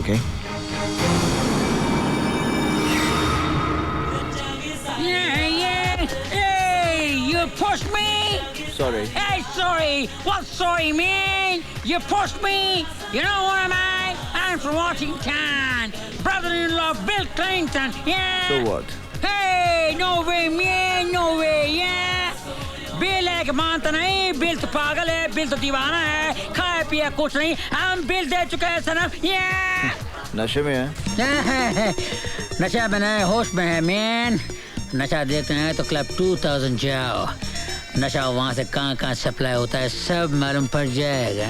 Okay. Yeah. Hey, you pushed me. Sorry. Hey, sorry. What sorry, man? You pushed me. You know what am I? I'm from Washington. Brother-in-law Bill Clinton. Yeah. So what? Hey, no way, man. No way. Yeah. Bill है कि मानता नहीं, bill तो पागल है, bill तो दीवाना है, खाए पिया कुछ नहीं, हम बिल दे चुके हैं सनम। नशे में है? नशा में नहीं, होश में है मैन। नशा देखते हैं तो क्लब 2000 जाओ, नशा वहाँ से कहाँ सप्लाई होता है सब मालूम पड़ जाएगा।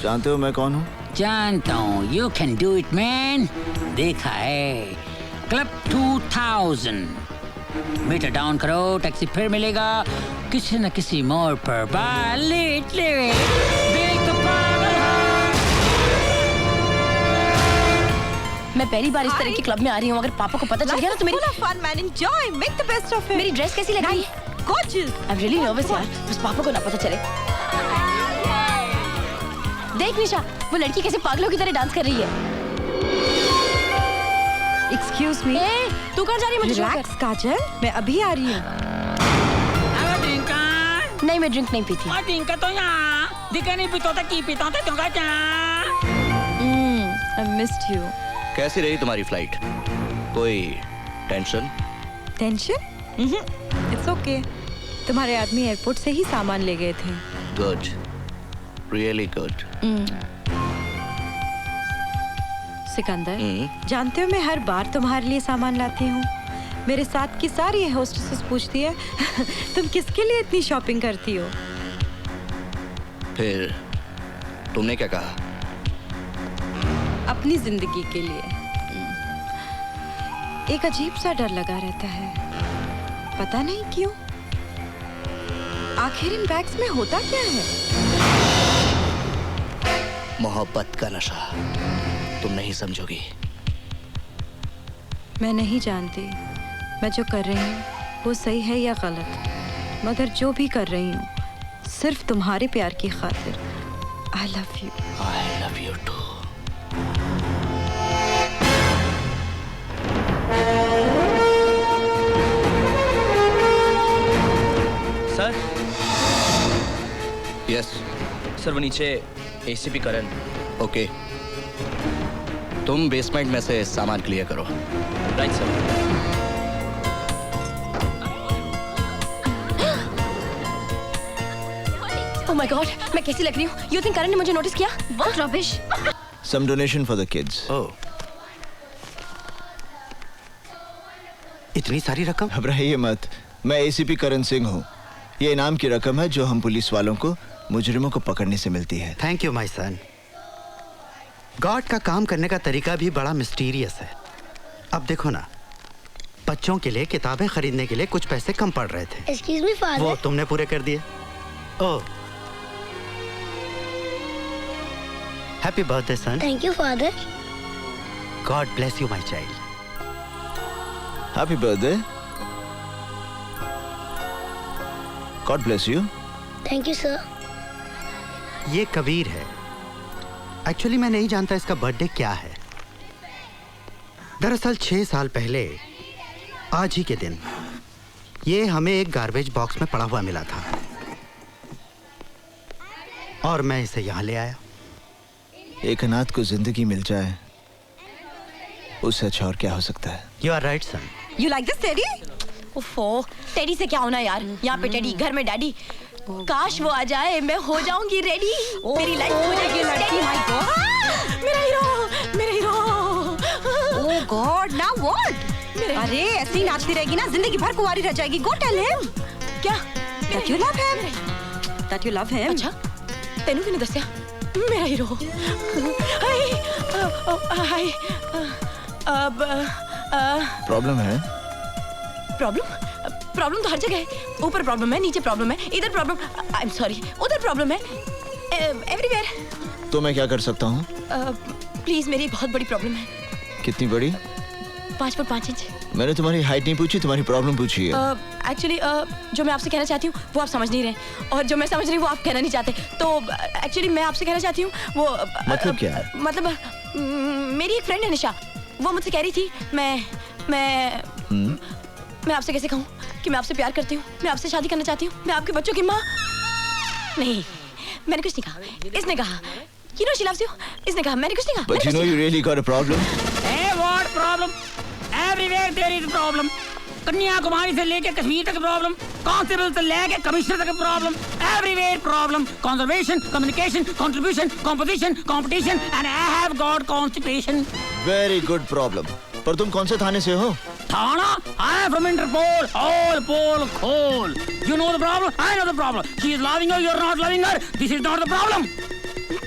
जानते हो मैं कौन हूँ? जानता हूँ, you can do it man। देखा है, क्लब 2000। मीटर डाउन करो, टैक्सी फिर मिलेगा किसी न किसी मोड़ पर। लेट देख तो पागल है। मैं पहली बार इस तरह की क्लब में आ रही हूँ, अगर पापा को पता चल गया ना तो मेरी fun man, enjoy, make the best of it। मेरी ड्रेस कैसी लग रही है? Gorgeous। I'm really nervous यार, बस पापा को ना पता चले। देख निशा, वो लड़की कैसे पागलों की तरह डांस कर रही है। Excuse me। तू कहाँ जा रही है? मुझे Relax काजल, मैं अभी आ रही हूँ। नहीं, मैं ड्रिंक नहीं पीती। तो यहाँ दिखा नहीं पीता था की पीता था तुम I missed you। कैसी रही तुम्हारी फ्लाइट? कोई टेंशन? टेंशन? It's okay। तुम्हारे आदमी एयरपोर्ट से ही सामान ले गए थे। Good, really good. सिकंदर, जानते हो मैं हर बार तुम्हारे लिए सामान लाती हूँ। मेरे साथ की सारी होस्टेसेस पूछती है तुम किसके लिए इतनी शॉपिंग करती हो? फिर तुमने क्या कहा? अपनी जिंदगी के लिए। एक अजीब सा डर लगा रहता है, पता नहीं क्यों। आखिर इन बैग्स में होता क्या है? मोहब्बत का नशा, तुम नहीं समझोगी। मैं नहीं जानती मैं जो कर रही हूँ वो सही है या गलत, मगर जो भी कर रही हूँ सिर्फ तुम्हारे प्यार की खातिर। I love you। I love you too। Sir. Yes sir, वो नीचे एसीपी करण। ओके, तुम बेसमेंट में से सामान क्लियर करो। Right sir. Oh my God, मैं कैसी लग रही हूँ? You think करण ने मुझे नोटिस किया? What rubbish! Some donation for the kids। ओह, इतनी सारी रकम? घबराइए मत, मैं एसीपी करण सिंह हूँ। ये इनाम की रकम है जो हम पुलिस वालों को मुजरिमों को पकड़ने से मिलती है। Thank you my son. God का काम करने का तरीका भी बड़ा मिस्टीरियस है। अब देखो ना, बच्चों के लिए किताबें खरीदने के लिए कुछ पैसे कम पड़ रहे थे। Excuse me, father। वो तुमने पूरे कर दिए। Oh, happy birthday son. Thank you, father। God bless you my child. Happy birthday. God bless you. Thank you, sir। ये कबीर है। एक्चुअली मैं नहीं जानता इसका बर्थडे क्या है। दरअसल 6 साल पहले आज ही के दिन ये हमें एक गार्बेज बॉक्स में पड़ा हुआ मिला था और मैं इसे यहाँ ले आया। एक अनाथ को जिंदगी मिल जाए उससे अच्छा और क्या हो सकता है? You are right son. You like this Teddy? ओफो, टेडी से क्या होना यार? यहाँ पे टेडी, घर में डैडी। काश वो आ जाए, मैं हो जाऊंगी रेडी। मेरी लाइफ हो जाएगी लड़की। माय गॉड, मेरा हीरो, मेरा hero. Oh God, now what? अरे ऐसे ही नाचती रहेगी ना जिंदगी भर कुंवारी रह जाएगी। Go tell him। क्या? That you love him। That you love him। अच्छा, तेनू किने दस्या? मेरा हीरो। हाय, हाय। अब प्रॉब्लम है? प्रॉब्लम तो हर जगह है। ऊपर प्रॉब्लम है, नीचे प्रॉब्लम है, इधर प्रॉब्लम, आई एम सॉरी, उधर प्रॉब्लम है, एवरीवेयर। तो मैं क्या कर सकता हूँ? प्लीज, मेरी बहुत बड़ी प्रॉब्लम है। कितनी बड़ी? 5 फुट 5 इंच। मैंने तुम्हारी हाइट नहीं पूछी, तुम्हारी प्रॉब्लम पूछी है। एक्चुअली जो मैं आपसे कहना चाहती हूँ वो आप समझ नहीं रहे, और जो मैं समझ रही हूँ वो आप कहना नहीं चाहते। तो एक्चुअली मैं आपसे कहना चाहती हूँ वो मतलब क्या है? मतलब मेरी एक फ्रेंड है निशा, वो मुझसे कह रही थी मैं आपसे कैसे कहूँ कि मैं आपसे प्यार करती हूँ, मैं आपसे शादी करना चाहती हूँ, मैं आपके बच्चों की माँ। नहीं, मैंने कुछ नहीं कहा, इसने कहा you know she loves you, इसने कहा, मैंने कुछ नहीं कहा। But you know you really got a problem. Hey, what problem? Everywhere there is a problem. Kanyakumari से लेके कश्मीर तक प्रॉब्लम, कांस्टेबल से लेके कमिश्नर तक problem, everywhere problem, conservation, communication, contribution, composition, competition, and I have got constipation. Very good problem. पर तुम कौन से थाने से हो? थाना? I am from Interpol. All pole खोल. You know the problem? I know the problem. She is loving you, you are not loving her. This is not the problem.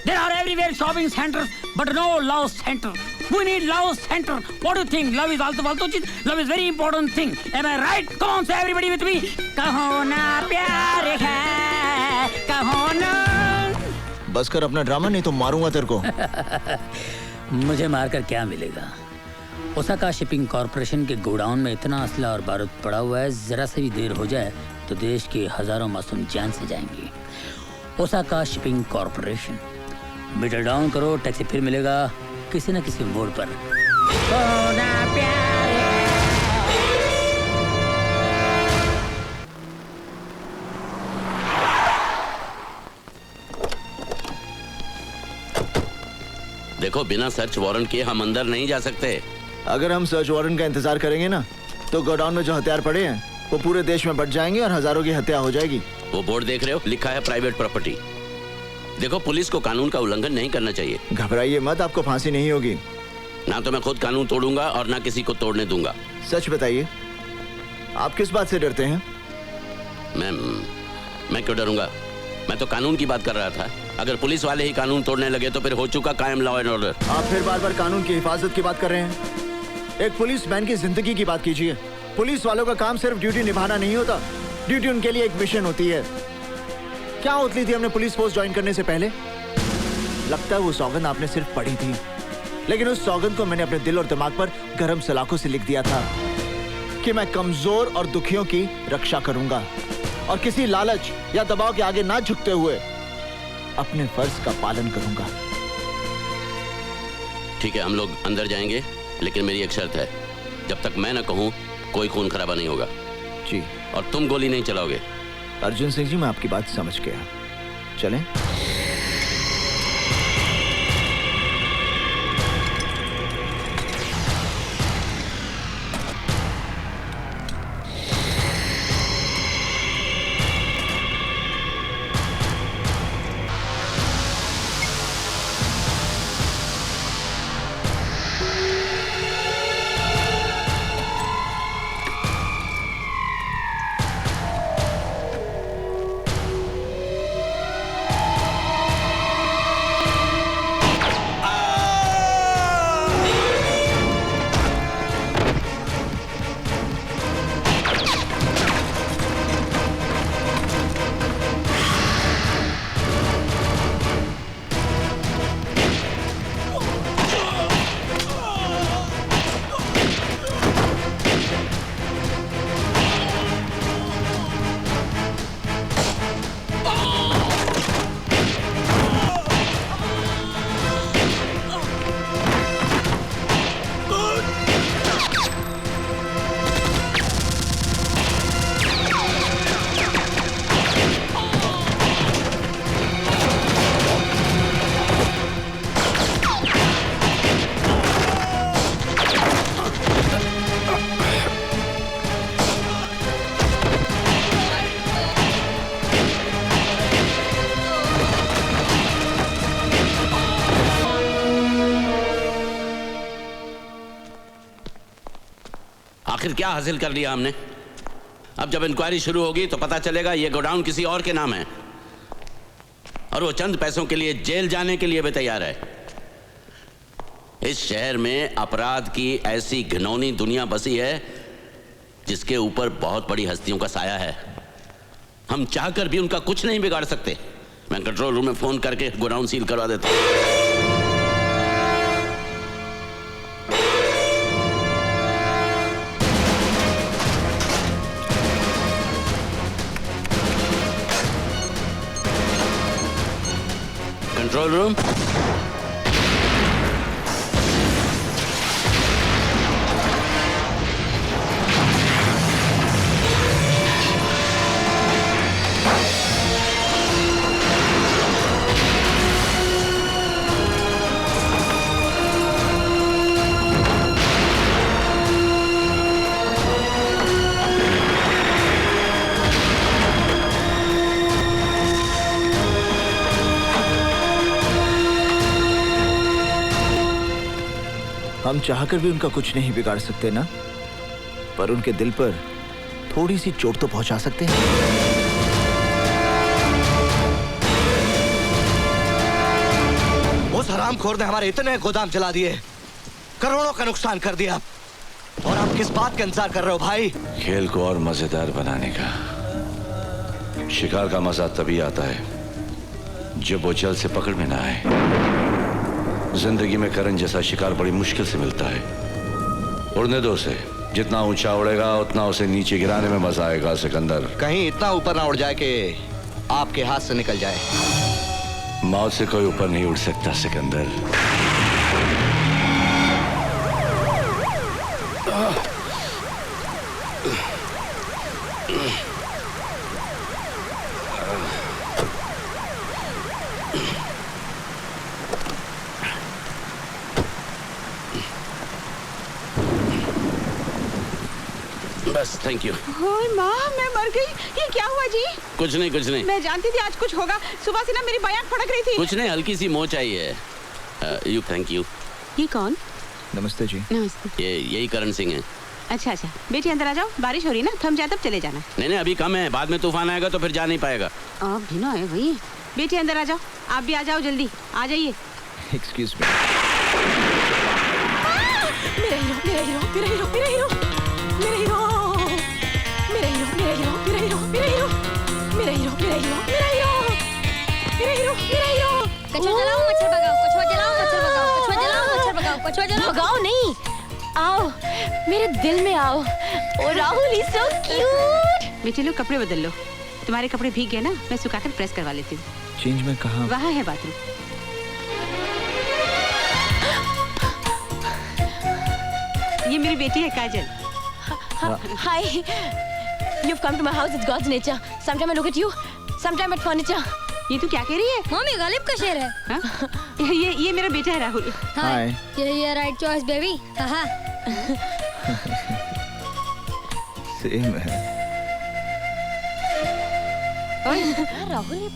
There are everywhere shopping centers, but no love center. We need love center. What do you think? Love is also फालतू चीज. Love is very important thing. Am I right? Come on, say everybody with me. कहो ना प्यार है, कहो ना. बस कर अपना ड्रामा, नहीं तो मारूंगा तेरे को। मुझे मारकर क्या मिलेगा? ओसाका शिपिंग कॉर्पोरेशन के गोडाउन में इतना असला और बारूद पड़ा हुआ है, जरा से भी देर हो जाए तो देश के हजारों मासूम जान से जाएंगे। Osaka shipping corporation, meter down करो, टैक्सी फिर मिलेगा किसी न किसी मोड़ पर। देखो, बिना सर्च वारंट के हम अंदर नहीं जा सकते। अगर हम सर्च वारंट का इंतजार करेंगे ना, तो गोडाउन में जो हथियार पड़े हैं वो पूरे देश में बढ़ जाएंगे और हजारों की हत्या हो जाएगी। वो बोर्ड देख रहे हो, लिखा है प्राइवेट प्रॉपर्टी। देखो, पुलिस को कानून का उल्लंघन नहीं करना चाहिए। घबराइए मत, आपको फांसी नहीं होगी। ना तो मैं खुद कानून तोड़ूंगा और ना किसी को तोड़ने दूंगा। सच बताइए, आप किस बात से डरते हैं? मैं क्यों डरूंगा? मैं तो कानून की बात कर रहा था। अगर पुलिस वाले ही कानून तोड़ने लगे तो फिर हो चुका कायम लॉ एंड ऑर्डर। आप फिर बार बार कानून की हिफाजत की बात कर रहे हैं। एक पुलिसमैन की जिंदगी की बात कीजिए। पुलिस वालों का काम सिर्फ ड्यूटी निभाना नहीं होता, ड्यूटी उनके लिए एक मिशन होती है। क्या उतली थी हमने पुलिस फोर्स ज्वाइन करने से पहले? लगता है वो सौगंध आपने सिर्फ पढ़ी थी, लेकिन उस सौगंध को मैंने अपने दिल और दिमाग पर गरम सलाखों से लिख दिया था कि मैं कमजोर और दुखियों की रक्षा करूंगा और किसी लालच या दबाव के आगे ना झुकते हुए अपने फर्ज का पालन करूंगा। ठीक है, हम लोग अंदर जाएंगे, लेकिन मेरी एक शर्त है, जब तक मैं ना कहूं कोई खून खराबा नहीं होगा। जी। और तुम गोली नहीं चलाओगे। अर्जुन सिंह जी, मैं आपकी बात समझ गया। चलें? आखिर क्या हासिल कर लिया हमने? अब जब इंक्वायरी शुरू होगी तो पता चलेगा ये गोडाउन किसी और के नाम है और वो चंद पैसों के लिए जेल जाने के लिए भी तैयार है। इस शहर में अपराध की ऐसी घिनौनी दुनिया बसी है जिसके ऊपर बहुत बड़ी हस्तियों का साया है। हम चाहकर भी उनका कुछ नहीं बिगाड़ सकते। मैं कंट्रोल रूम में फोन करके गोडाउन सील करवा देता हूं। Control room. हम चाहकर भी उनका कुछ नहीं बिगाड़ सकते ना, पर उनके दिल पर थोड़ी सी चोट तो पहुंचा सकते हैं। उस हरामखोर ने हमारे इतने गोदाम चला दिए, करोड़ों का नुकसान कर दिया, और आप किस बात का इंतजार कर रहे हो भाई? खेल को और मजेदार बनाने का। शिकार का मजा तभी आता है जब वो जल से पकड़ में ना आए। जिंदगी में करण जैसा शिकार बड़ी मुश्किल से मिलता है। उड़ने दो उसे, जितना ऊंचा उड़ेगा उतना उसे नीचे गिराने में मजा आएगा सिकंदर। कहीं इतना ऊपर ना उड़ जाए कि आपके हाथ से निकल जाए। मौत से कोई ऊपर नहीं उड़ सकता सिकंदर। बस थैंक यू। ओए माँ, मैं मर गई। ये क्या हुआ जी? कुछ नहीं कुछ नहीं। मैं जानती थी आज कुछ होगा। सुबह से ना मेरी बायां फड़क रही थी। कुछ नहीं, हल्की सी मोच आई है। You thank you. ये कौन? नमस्ते जी। नमस्ते। यही करण सिंह है। अच्छा अच्छा, बेटी अंदर आ जाओ। बारिश हो रही है ना, थम जाए तब चले जाना। नहीं अभी कम है, बाद में तूफान आएगा तो फिर जा नहीं पाएगा। आप भी ना है भाई। बेटी अंदर आ जाओ। आप भी आ जाओ, जल्दी आ जाइए। Excuse me. मेरा हीरो, मेरा हीरो, मेरा हीरो, मेरा हीरो, मेरा हीरो, मेरा हीरो, मेरा हीरो, मेरा हीरो, मेरा हीरो, मेरा हीरो, मेरा हीरो, मेरा हीरो, मेरा हीरो, मेरा हीरो। कछुआ जलाओ, मच्छर भगाओ, कछुआ जलाओ, मच्छर भगाओ, कछुआ जलाओ, मच्छर भगाओ, कछुआ जलाओ। भगाओ नहीं, आओ मेरे दिल में आओ। ओ राहुल इज सो क्यूट। बेटे लो, कपड़े बदल लो। तुम्हारे कपड़े भीग गए ना, मैं सुखाकर प्रेस करवा लेती हूँ। चेंज में कहाँ? वहाँ है बाथरूम। ये मेरी बेटी है काजल। Hi, you've come to my house. It's God's nature. Sometime I look at you, sometime at furniture. ये तू क्या कह रही है? मम्मी गालिब का शेर है। हाँ? ये मेरा बेटा है राहुल। हाय। यही है राइट चॉइस बेबी। हाँ। सेम है। राहुल,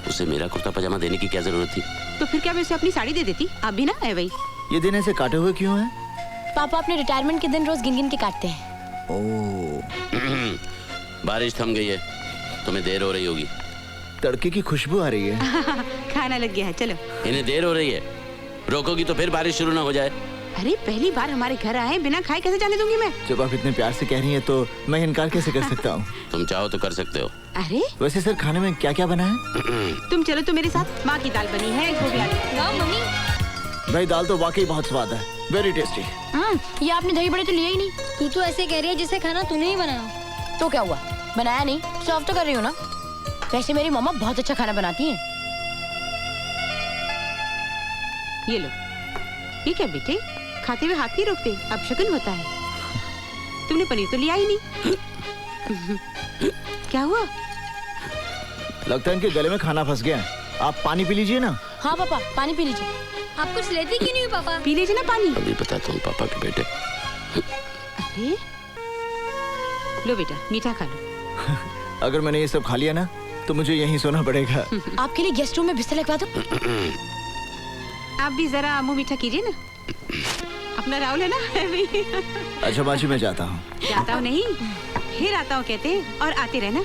उसे मेरा कुर्ता पजामा देने की क्या जरूरत थी? तो फिर क्या मैं उसे अपनी साड़ी दे देती? आप भी ना है भाई। ये दिन ऐसे काटे हुए क्यों हैं? पापा अपने रिटायरमेंट के दिन रोज गिन गिन के काटते हैं। ओह, बारिश थम गई है, तुम्हें देर हो रही होगी। तड़के की खुशबू आ रही है। खाना लग गया है, चलो। इन्हें देर हो रही है, रोकोगी तो फिर बारिश शुरू ना हो जाए। अरे पहली बार हमारे घर आए, बिना खाए कैसे जाने दूंगी मैं? जब आप इतने प्यार से कह रही हैं तो मैं इनकार कैसे कर सकता हूँ? तुम चाहो तो कर सकते हो। अरे वैसे सर, खाने में क्या क्या बना है? तुम चलो तो मेरे साथ। माँ की दाल बनी है, गोभी आलू। गाओ मम्मी। भाई दाल तो वाकई बहुत स्वाद है, वेरी टेस्टी। ये आपने दही बड़े तो लिए ही नहीं। तू तो ऐसे कह रही है जिसे खाना तूने ही बनाया। तो क्या हुआ, बनाया नहीं, सर्व तो कर रही हूँ ना। वैसे मेरी मम्मा बहुत अच्छा खाना बनाती हैं। ये लो। ये क्या बेटे, खाते हुए हाथ नहीं रोकते, अब शगुन होता है। तुमने पनीर तो लिया ही नहीं। क्या हुआ? लगता है इनके गले में खाना फंस गया है। आप पानी पी लीजिए ना। हाँ पापा, पानी पी लीजिए। आप कुछ लेती क्यों नहीं पापा? पी लीजिए ना पानी। अभी बताता हूँ पापा के बेटे। अरे लो बेटा, मीठा खा लो। अगर मैंने ये सब खा लिया ना तो मुझे यहीं सोना पड़ेगा। आपके लिए गेस्ट रूम में बिस्तर लगवा दो। आप भी जरा मुंह मीठा कीजिए ना। अपना राहुल है ना। अच्छा बाजी, मैं जाता हूँ। जाता हूँ नहीं, फिर आता हूँ कहते हैं, और आते रहना।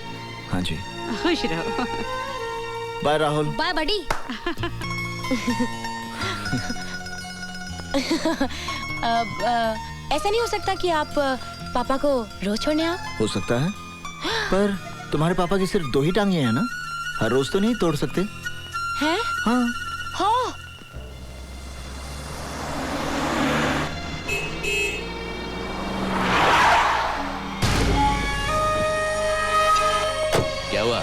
हाँ जी, खुश रहो। बाय राहुल। Bye buddy. ऐसा नहीं हो सकता कि आप पापा को रोज छोड़ने आओ? हो सकता है, पर तुम्हारे पापा की सिर्फ 2 ही टांगे हैं ना, हर रोज तो नहीं तोड़ सकते। हैं? हाँ। हाँ। क्या हुआ?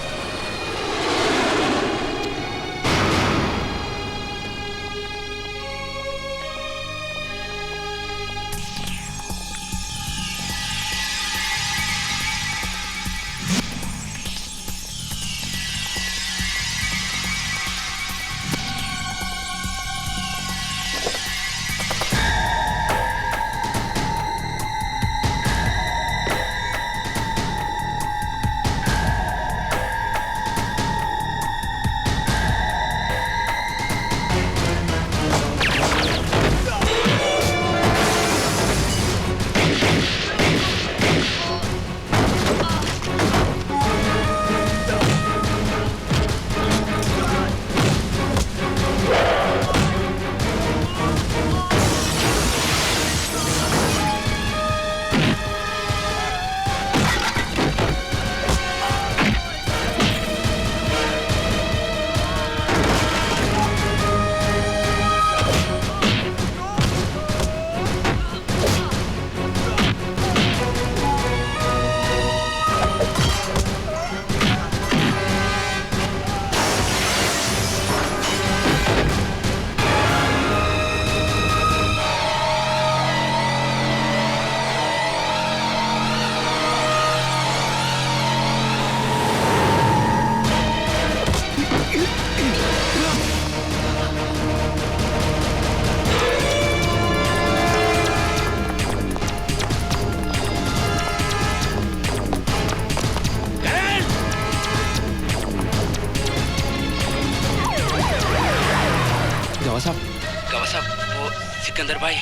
गवा साहब वो सिकंदर भाई